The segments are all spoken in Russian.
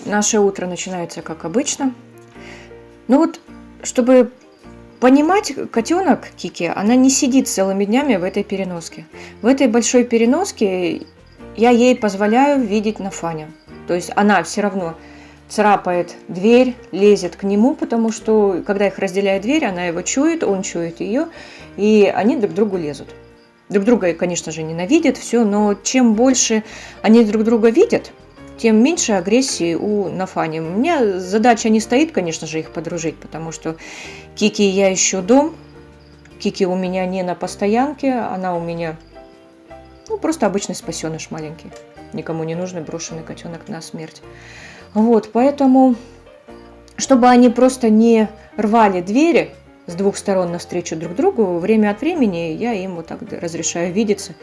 Наше утро начинается как обычно. Ну вот, чтобы понимать, котенок Кики, она не сидит целыми днями в этой переноске. В этой большой переноске я ей позволяю видеть Нафаня. То есть она все равно царапает дверь, лезет к нему, потому что, когда их разделяет дверь, она его чует, он чует ее, и они друг к другу лезут. Друг друга, конечно же, ненавидят, все, но чем больше они друг друга видят, тем меньше агрессии у Нафани. У меня задача не стоит, конечно же, их подружить, потому что Кики я ищу дом, Кики у меня не на постоянке, она у меня просто обычный спасеныш маленький, никому не нужный брошенный котенок на смерть. Вот, поэтому, чтобы они просто не рвали двери с двух сторон навстречу друг другу, время от времени я им вот так разрешаю видеться.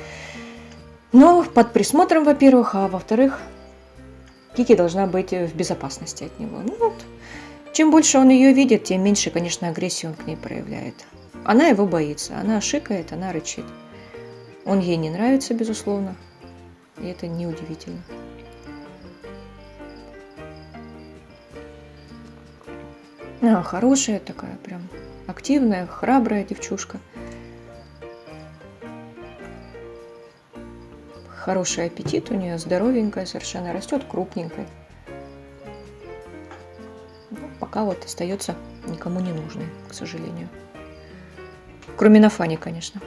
Но под присмотром, во-первых, а во-вторых, Кики должна быть в безопасности от него. Ну вот, чем больше он ее видит, тем меньше, конечно, агрессии он к ней проявляет. Она его боится, она шикает, она рычит. Он ей не нравится, безусловно, и это неудивительно. Хорошая такая, прям активная, храбрая девчушка. Хороший аппетит у нее, здоровенькая совершенно, растет крупненькой. Пока вот остается никому не нужной, к сожалению. Кроме Нафани, конечно.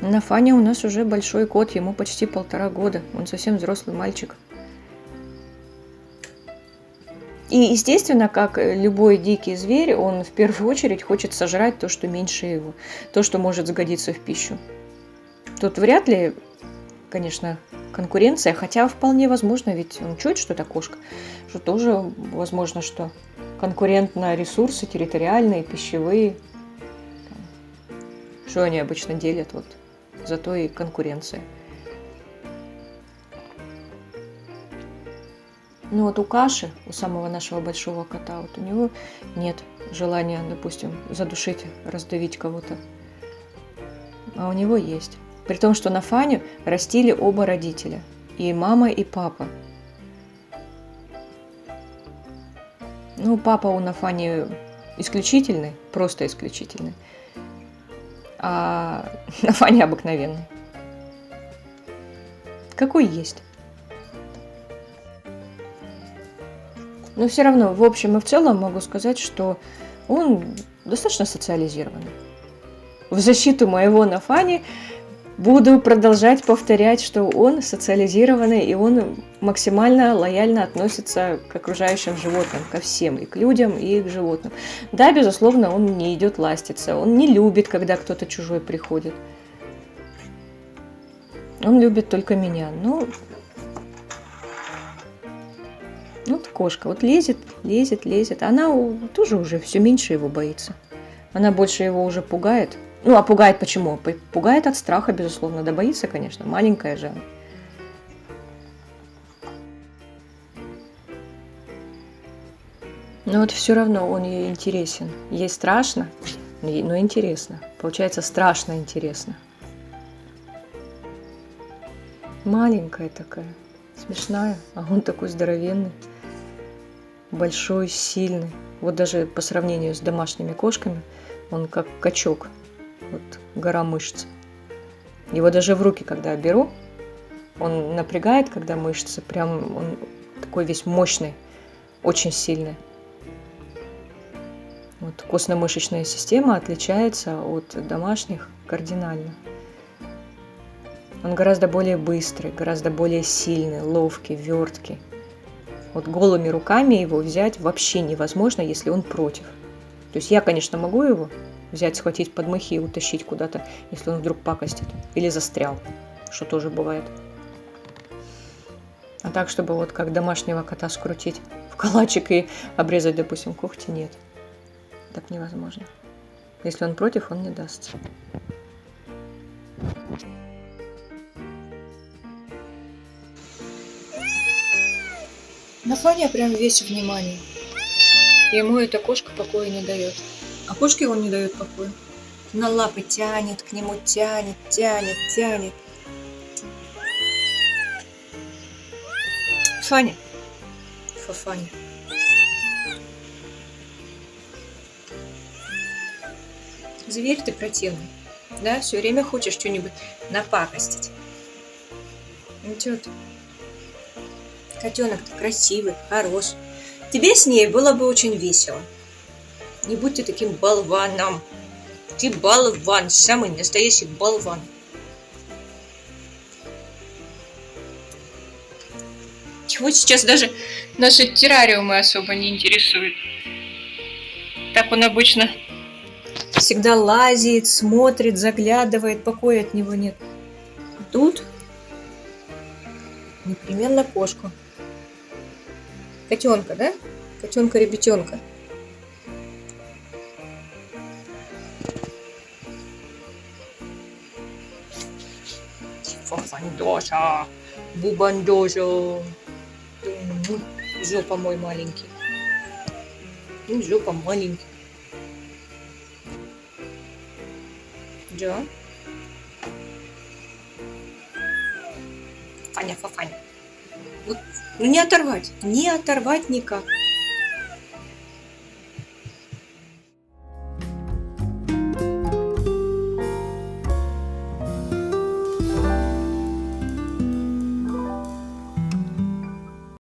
Нафаня у нас уже большой кот, ему почти 1,5 года. Он совсем взрослый мальчик. И, естественно, как любой дикий зверь, он в первую очередь хочет сожрать то, что меньше его, то, что может сгодиться в пищу. Тут вряд ли, конечно, конкуренция, хотя вполне возможно, ведь он чует, что это кошка, что тоже возможно, что конкурент на ресурсы территориальные, пищевые. Что они обычно делят, вот, зато и конкуренция. Ну вот у Каши, у самого нашего большого кота, вот у него нет желания, допустим, задушить, раздавить кого-то. А у него есть. При том, что Нафаню растили оба родителя. И мама, и папа. Ну, папа у Нафани исключительный, просто исключительный. А Нафаня обыкновенный. Какой есть. Но все равно, в общем и в целом, могу сказать, что он достаточно социализированный. В защиту моего Нафани буду продолжать повторять, что он социализированный, и он максимально лояльно относится к окружающим животным, ко всем, и к людям, и к животным. Да, безусловно, он не идет ластиться, он не любит, когда кто-то чужой приходит. Он любит только меня. Ну, вот кошка, вот лезет. Она тоже уже все меньше его боится. Она больше его уже пугает. Ну, а пугает почему? Пугает от страха, безусловно. Да боится, конечно. Маленькая же. Но вот все равно он ей интересен. Ей страшно, но интересно. Получается, страшно интересно. Маленькая такая, смешная, а он такой здоровенный. Большой, сильный. Вот даже по сравнению с домашними кошками, он как качок. Вот гора мышц. Его даже в руки, когда беру, он напрягает, когда мышцы. Прям он такой весь мощный, очень сильный. Вот костно-мышечная система отличается от домашних кардинально. Он гораздо более быстрый, гораздо более сильный, ловкий, верткий. Вот голыми руками его взять вообще невозможно, если он против. То есть я, конечно, могу его взять, схватить под мыхи и утащить куда-то, если он вдруг пакостит или застрял, что тоже бывает. А так, чтобы вот как домашнего кота скрутить в калачик и обрезать, допустим, когти, нет. Так невозможно. Если он против, он не дастся. Нафаня прям весь внимание. Ему эта кошка покоя не дает. А кошке он не дает покоя. На лапы тянет, к нему тянет. Фаня, Фафаня. Зверь ты противный. Да, все время хочешь что-нибудь напакостить. Ну чё ты? Котенок-то красивый, хорош. Тебе с ней было бы очень весело. Не будь ты таким болваном. Ты болван, самый настоящий болван. Чего сейчас даже наши террариумы особо не интересуют. Так он обычно всегда лазит, смотрит, заглядывает, покоя от него нет. Тут непременно кошку. Котенка, да? Котенка-ребятенка. Фафандоша, бубандоша. Жопа мой маленький. Жопа маленький. Да. Фаня, Фафаня. Вот, ну не оторвать никак.